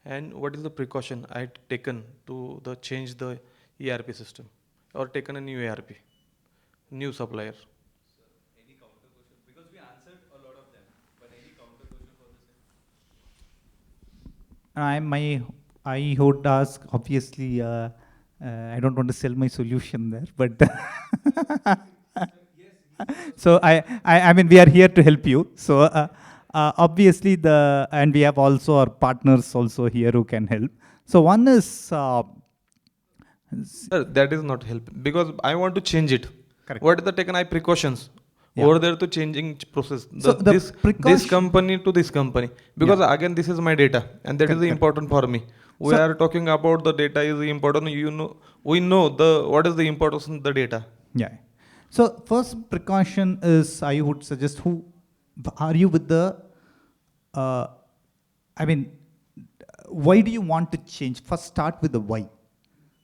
And what is the precaution I had taken to change the ERP system or taken a new ERP, new supplier? Any counter question? Because we answered a lot of them, but any counter question for the same? I would ask, obviously, I don't want to sell my solution there, but so I mean, we are here to help you. So obviously and we have also our partners also here who can help. So one is, Sir, that is not help because I want to change it. Correct. What is the taken I precautions Yeah. over there to changing process? So the This precaution- company to this company because again this is my data and that is Correct. important for me. We So- are talking about the data is important. We know what is the importance of the data. Yeah. So first precaution is I would suggest who are you with the, I mean, why do you want to change? First start with the why.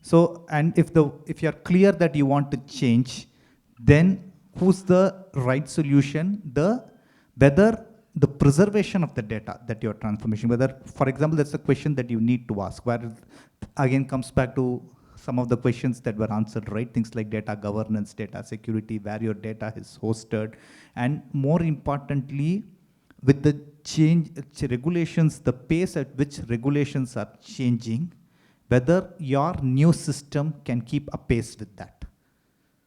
So, and if you're clear that you want to change, then who's the right solution? Whether the preservation of the data that you're transformation, whether, for example, that's a question that you need to ask, where again comes back to some of the questions that were answered, right? Things like data governance, data security, where your data is hosted, and more importantly, with the regulations, the pace at which regulations are changing, whether your new system can keep a pace with that.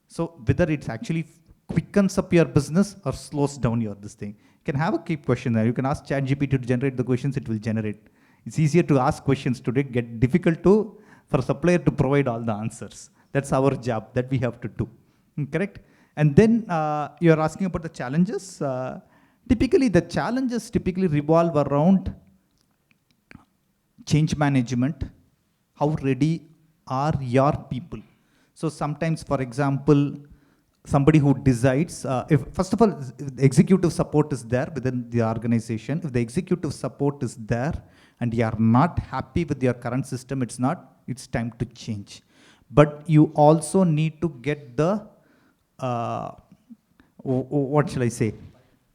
So whether it actually quickens up your business or slows down your this thing. You can have a keep question there. You can ask ChatGPT to generate the questions, it will generate. It's easier to ask questions today, get difficult for a supplier to provide all the answers. That's our job that we have to do, correct? And then you're asking about the challenges. Typically the challenges revolve around change management. How ready are your people? So sometimes, for example, somebody who decides, if first of all, the executive support is there within the organization. If the executive support is there and you are not happy with your current system, it's time to change. But you also need to get the, what shall I say,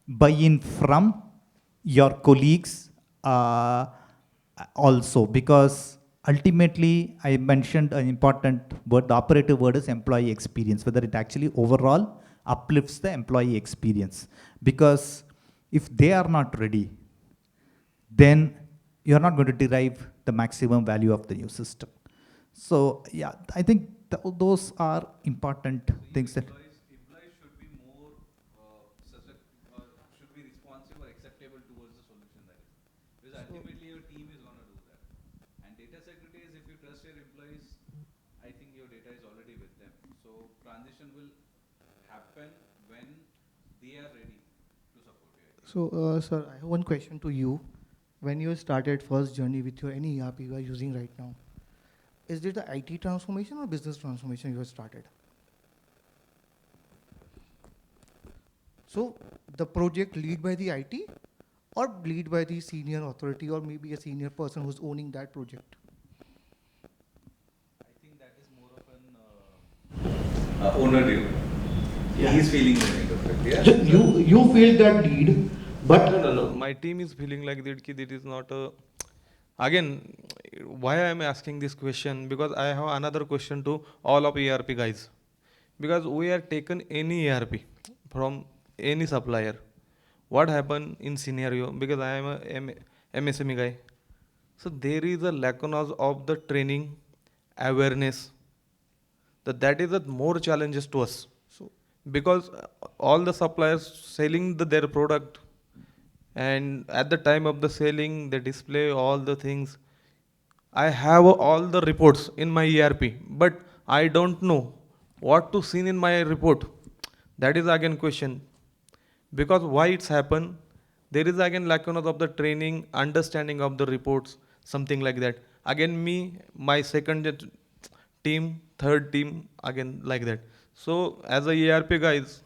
buy-in from your colleagues also, because ultimately, I mentioned an important word, the operative word is employee experience, whether it actually overall uplifts the employee experience. Because if they are not ready, then you're not going to derive the maximum value of the new system. So yeah, I think those are important things that. Employees should be more should be responsive or acceptable towards the solution that is. Because ultimately your team is going to do that. And data security is if you trust your employees, I think your data is already with them. So transition will happen when they are ready to support you. So, sir, I have one question to you. When you started first journey with your any ERP you are using right now, is it the IT transformation or business transformation you have started? So, the project lead by the IT or lead by the senior authority or maybe a senior person who's owning that project? I think that is more of an owner deal. Yeah. He's feeling the need of it. Yeah. So you feel that lead, but No. My team is feeling like that. It is not a. Again, why I am asking this question? Because I have another question to all of ERP guys. Because we are taken any ERP from any supplier. What happen in scenario? Because I am a MSME guy. So there is a lacunas of the training, awareness. That is the more challenges to us. so Because all the suppliers selling their product, and at the time of the selling they display all the things. I have all the reports in my ERP, but I don't know what to see in my report. That is again question. Because why it's happened, there is again lacunas of the training, understanding of the reports, something like that. Again me, my second team, third team, again like that. So as a ERP guys,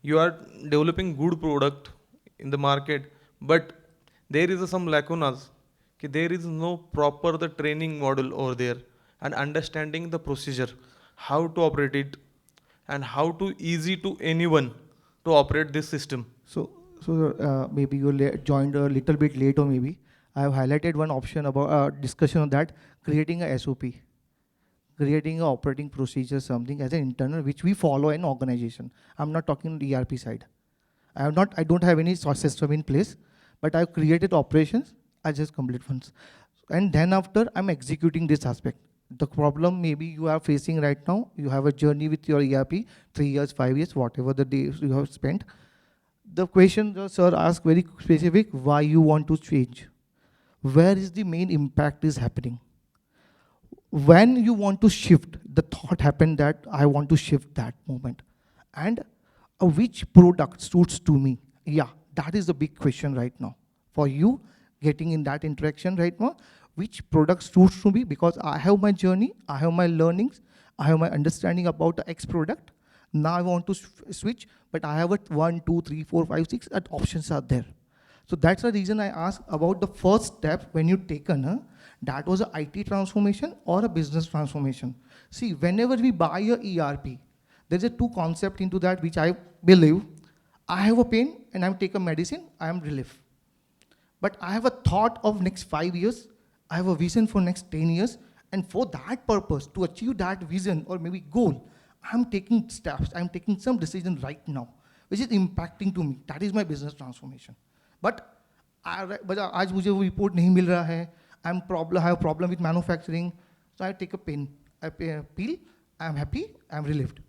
you are developing good product in the market, but there is some lacunas. There is no proper the training model over there and understanding the procedure, how to operate it, and how to easy to anyone to operate this system. so maybe you joined a little bit late, or maybe I have highlighted one option about discussion on that, creating a SOP, creating a operating procedure, something as an internal which we follow in organization. I'm not talking the ERP side. I don't have any source system in place, but I've created operations. I just complete ones. And then after I'm executing this aspect. The problem maybe you are facing right now, you have a journey with your ERP, 3 years, 5 years, whatever the days you have spent. The question the sir asked very specific, why you want to change? Where is the main impact is happening? When you want to shift, the thought happened that I want to shift that moment. And which product suits to me? Yeah, that is the big question right now. For you, getting in that interaction right now, which product suits to me? Because I have my journey, I have my learnings, I have my understanding about the X product. Now I want to switch, but I have a 1, 2, 3, 4, 5, 6 options are there. So that's the reason I asked about the first step when you taken, that was a IT transformation or a business transformation. See, whenever we buy a ERP, there's a two concept into that which I believe. I have a pain and I take a medicine, I am relief. But I have a thought of next 5 years, I have a vision for next 10 years, and for that purpose, to achieve that vision or maybe goal, I'm taking steps, I'm taking some decision right now, which is impacting to me. That is my business transformation. But आज मुझे वो report नहीं मिल रहा है, I have problem with manufacturing, so I take a pen, I peel, I'm happy, I'm relieved.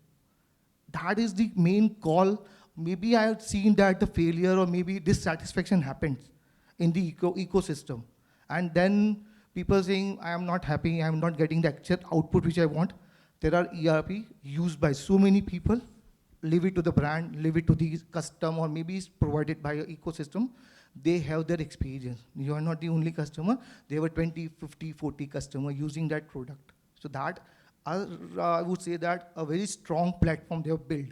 That is the main call. Maybe I have seen that the failure or maybe dissatisfaction happens in the ecosystem. And then people saying, I am not happy, I am not getting the actual output which I want. There are ERP used by so many people. Leave it to the brand, leave it to the custom, or maybe it's provided by an ecosystem. They have their experience. You are not the only customer. There were 20, 50, 40 customers using that product. So that, I would say that a very strong platform they have built.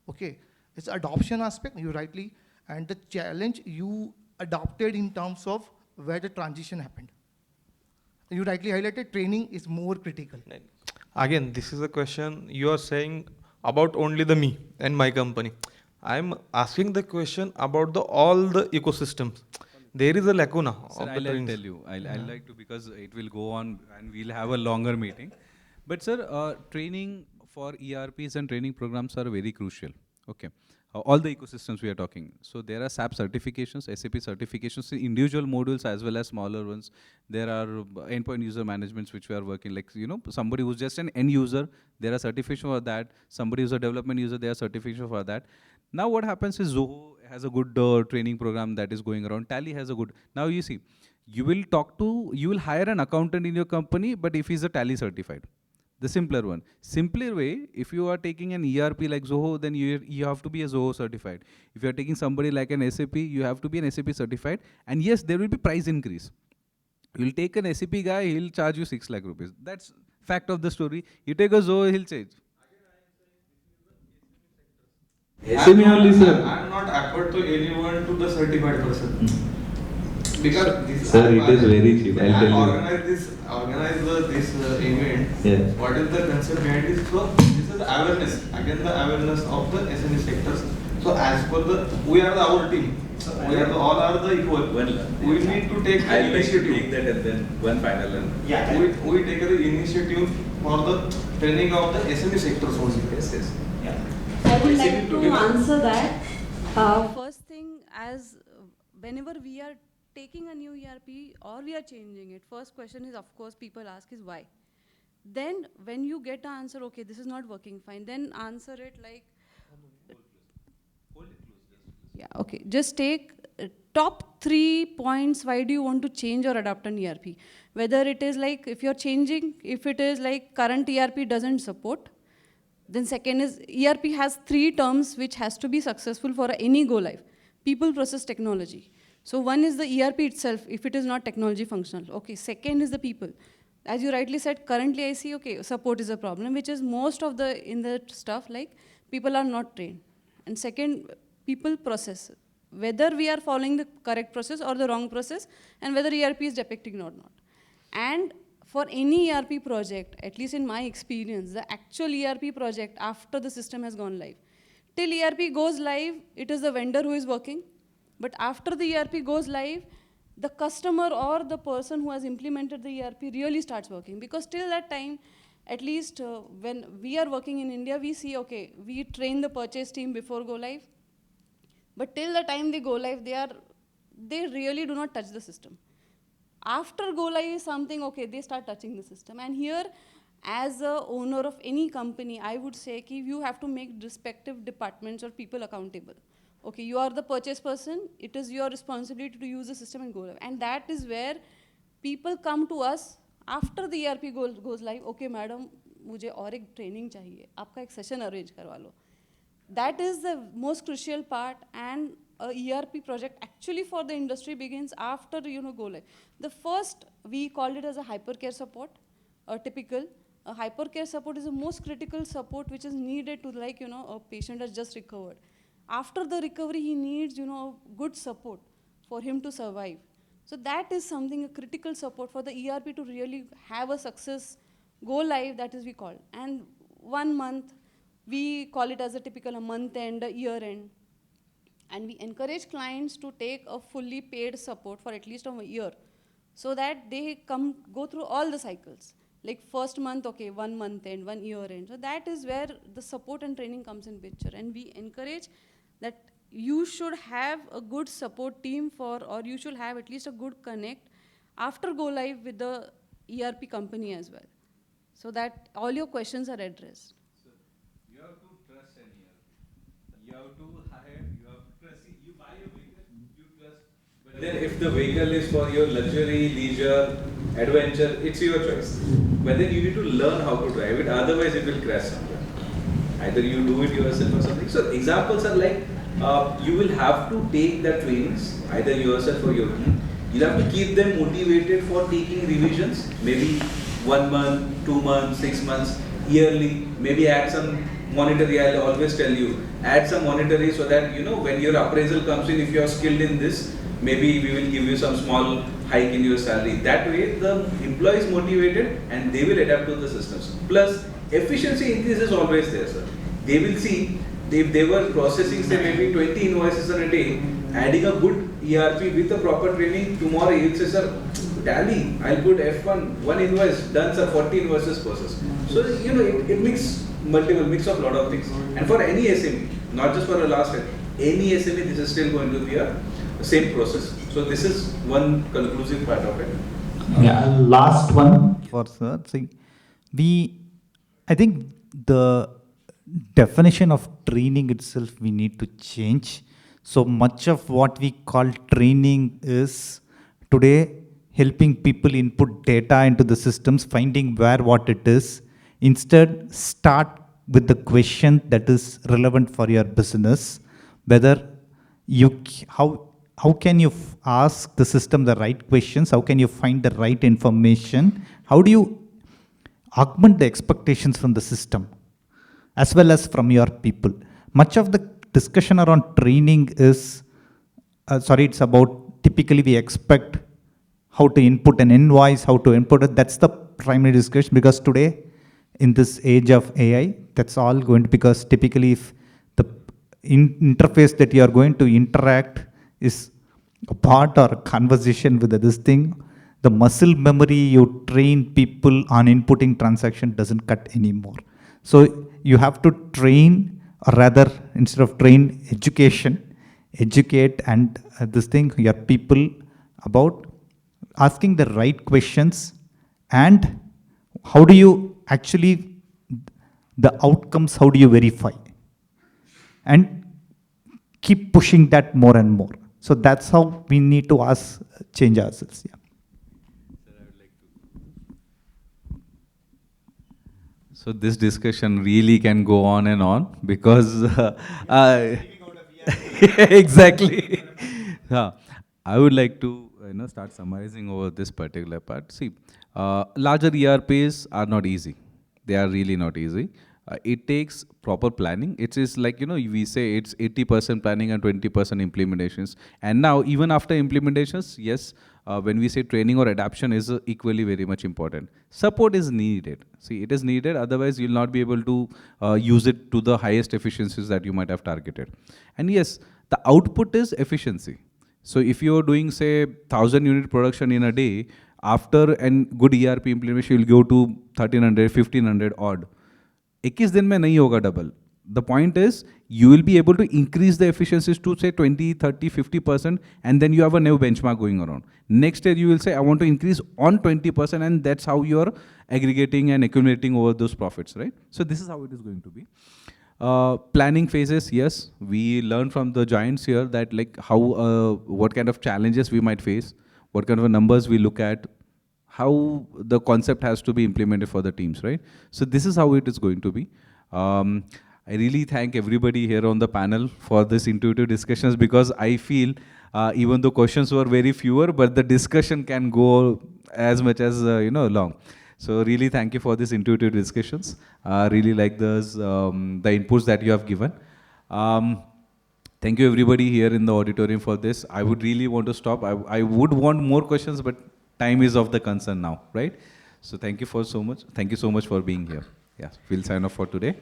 Okay, it's adoption aspect, you rightly, and the challenge you adopted in terms of where the transition happened. You rightly highlighted training is more critical. Again, this is a question you are saying about only the me and my company. I'm asking the question about all the ecosystems. There is a lacuna Sir, of the I'll trains. tell you. I'll like to, because it will go on and we'll have a longer meeting. But sir, training for ERPs and training programs are very crucial. Okay. All the ecosystems we are talking. So there are SAP certifications, SAP certifications in individual modules as well as smaller ones. There are endpoint user managements which we are working, like, you know, somebody who's just an end user, there are certification for that. Somebody who's a development user, there are certification for that. Now what happens is Zoho has a good training program that is going around. Tally has a good. Now you see, you will hire an accountant in your company, but if he's a Tally certified, the simpler one. Simpler way, if you are taking an ERP like Zoho, then you have to be a Zoho certified. If you are taking somebody like an SAP, you have to be an SAP certified. And yes, there will be price increase. You'll take an SAP guy, he'll charge you 6 lakh rupees. That's fact of the story. You take a Zoho, he'll change. SME only, sir. I am not afford to anyone to the certified person. Because this sir, it is very cheap. I'll tell you. Organize this event. Yes. What is the concept behind this? So this is awareness. Again, the awareness of the SME sectors. So as per we are our team. All are the equal. We need to take the initiative. Take that and then one final one. Yeah. We take the initiative for the training of the SME sectors only. Yes, yes. Yeah. I would like to answer that. First thing, as whenever we are taking a new ERP or we are changing it, first question is, of course, people ask is why. Then when you get the answer, okay, this is not working fine, then answer it like, yeah, okay, just take top 3 points, why do you want to change or adopt an ERP? Whether it is like, if you're changing, if it is like current ERP doesn't support, then second is ERP has 3 terms which has to be successful for any go live. People, process, technology. So one is the ERP itself, if it is not technology functional. Okay, second is the people. As you rightly said, currently I see, okay, support is a problem, which is most of in the stuff, like people are not trained. And second, people, process. Whether we are following the correct process or the wrong process, and whether ERP is depicting or not. And for any ERP project, at least in my experience, the actual ERP project after the system has gone live. Till ERP goes live, it is the vendor who is working. But after the ERP goes live, the customer or the person who has implemented the ERP really starts working. Because till that time, at least when we are working in India, we see, okay, we train the purchase team before go live. But till the time they go live, they really do not touch the system. After go live is something, okay, they start touching the system. And here, as a owner of any company, I would say you have to make respective departments or people accountable. Okay, you are the purchase person, it is your responsibility to use the system and go live. And that is where people come to us after the ERP goes live, okay madam, मुझे और एक training चाहिए, आपका एक session arrange करवा लो. That is the most crucial part, and a ERP project actually for the industry begins after go live. The first, we called it as a hypercare support, a typical. A hypercare support is the most critical support which is needed to a patient has just recovered. After the recovery, he needs, good support for him to survive. So that is something, a critical support for the ERP to really have a success, go live, that is we call. And 1 month, we call it as a typical a month end, a year end. And we encourage clients to take a fully paid support for at least a year, so that they go through all the cycles. Like first month, okay, 1 month end, 1 year end. So that is where the support and training comes in picture. And we encourage that you should have a good support team or you should have at least a good connect after go live with the ERP company as well, so that all your questions are addressed. So you have to trust an ERP. You have to hire, you have to trust. You buy a vehicle, you trust. But then if the vehicle is for your luxury, leisure, adventure, it's your choice. But then you need to learn how to drive it, otherwise it will crash somewhere. Either you do it yourself or something. So examples are like, you will have to take the trainings, either yourself or your team. You'll have to keep them motivated for taking revisions, maybe 1 month, 2 months, 6 months, yearly, maybe add some monetary. I'll always tell you, add some monetary so that, when your appraisal comes in, if you are skilled in this, maybe we will give you some small hike in your salary. That way, the employee is motivated and they will adapt to the systems. Plus, efficiency increase is always there, sir. They will see, if they were processing, say, maybe 20 invoices in a day, adding a good ERP with a proper training, tomorrow he will say, sir, tally, I'll put F1, 1 invoice, done, sir, 40 invoices processed. So, it mix of lot of things. And for any SME, not just for a last year, any SME, this is still going to be a same process. So this is one conclusive part of it. Yeah, last one for sir. See, I think the definition of training itself we need to change. So much of what we call training is today helping people input data into the systems, finding where what it is. Instead, start with the question that is relevant for your business, whether how can you ask the system the right questions, how can you find the right information, how do you augment the expectations from the system as well as from your people. Much of the discussion around training is it's about typically we expect how to input an invoice, how to input it. That's the primary discussion, because today in this age of AI, that's all going to, because typically if the interface that you are going to interact is a part or a conversation with this thing, the muscle memory you train people on inputting transaction doesn't cut anymore. So you have to train, or rather instead of train, educate and this thing, your people about asking the right questions, and how do you actually, the outcomes, how do you verify? And keep pushing that more and more. So that's how we need to change ourselves. Yeah. So this discussion really can go on and on, because exactly. Yeah, I would like to start summarizing over this particular part. See, larger ERPs are not easy. They are really not easy. It takes proper planning. It is like, we say it's 80% planning and 20% implementations. And now, even after implementations, yes, when we say training or adaptation is equally very much important. Support is needed. See, it is needed, otherwise you'll not be able to use it to the highest efficiencies that you might have targeted. And yes, the output is efficiency. So if you're doing, say, 1,000 unit production in a day, after a good ERP implementation, you'll go to 1,300, 1,500 odd. 21 दिन में नहीं होगा double. The point is, you will be able to increase the efficiencies to say 20, 30, 50%, and then you have a new benchmark going around. Next year, you will say, I want to increase on 20%, and that's how you're aggregating and accumulating over those profits, right? So this is how it is going to be. Planning phases, yes, we learn from the giants here that like how, what kind of challenges we might face, what kind of numbers we look at, how the concept has to be implemented for the teams, right? So this is how it is going to be. I really thank everybody here on the panel for this intuitive discussions, because I feel even though questions were very fewer, but the discussion can go as much as, long. So really thank you for this intuitive discussions. Really like those, the inputs that you have given. Thank you everybody here in the auditorium for this. I would really want to stop. I would want more questions, but time is of the concern now, right? So thank you so much for being here. Yeah, we'll sign off for today.